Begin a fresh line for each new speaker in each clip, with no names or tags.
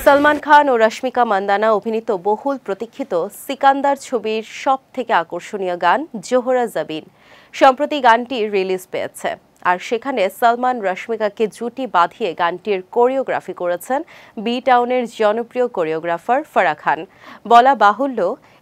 সালমান খান ও রশ্মিকা মান্দানা অভিনীত বহুল প্রতীক্ষিত সিকান্দার ছবির সবথেকে আকর্ষণীয় গান জোহরা জাবিন সম্প্রতি গানটি রিলিজ পেয়েছে। আর সেখানে সালমান রশ্মিকাকে জুটি বাঁধিয়ে গানটির কোরিওগ্রাফি করেছেন বি টাউনের জনপ্রিয় কোরিওগ্রাফার ফারাহ খান। বলা বাহুল্য,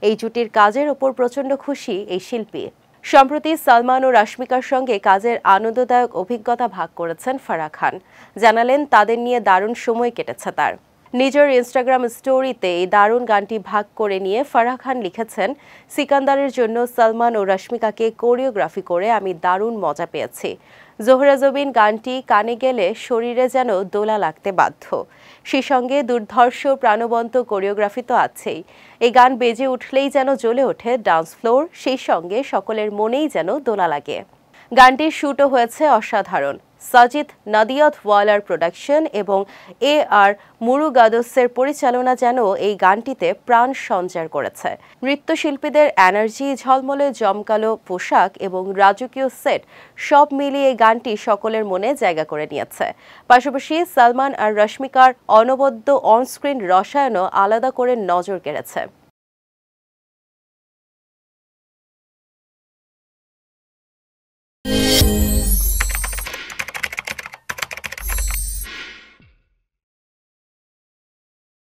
এই জুটির কাজের ওপর প্রচণ্ড খুশি এই শিল্পী। সম্প্রতি সালমান ও রশ্মিকার সঙ্গে কাজের আনন্দদায়ক অভিজ্ঞতা ভাগ করেছেন ফারাহ খান। জানালেন তাদের নিয়ে দারুণ সময় কেটেছে তার। নিজের ইনস্টাগ্রাম স্টোরিতে এই দারুণ গানটি ভাগ করে নিয়ে ফারাহ খান লিখেছেন, সিকান্দারের জন্য সালমান ও রশ্মিকাকে কোরিওগ্রাফি করে আমি দারুণ মজা পেয়েছি। জোহরা জবিন গানটি কানে গেলে শরীরে যেন দোলা লাগতে বাধ্য। সেই সঙ্গে দুর্ধর্ষ প্রাণবন্ত কোরিওগ্রাফি তো আছেই। এই গান বেজে উঠলেই যেন জ্বলে ওঠে ডান্স ফ্লোর, সেই সঙ্গে সকলের মনেই যেন দোলা লাগে। গানটির শুটও হয়েছে অসাধারণ। সাজিদ নাদিয়াদওয়ালার প্রোডাকশন এবং আর মুরুগাদোসের পরিচালনা যেন এই গানটিতে প্রাণ সঞ্চার করেছে। নৃত্যশিল্পীদের এনার্জি, ঝলমলে জমকালো পোশাক এবং রাজকীয় সেট সব মিলিয়ে এই গানটি সকলের মনে জায়গা করে নিয়েছে। পাশাপাশি সালমান আর রশ্মিকার অনবদ্য অনস্ক্রিন রসায়নও আলাদা করে নজর কেড়েছে।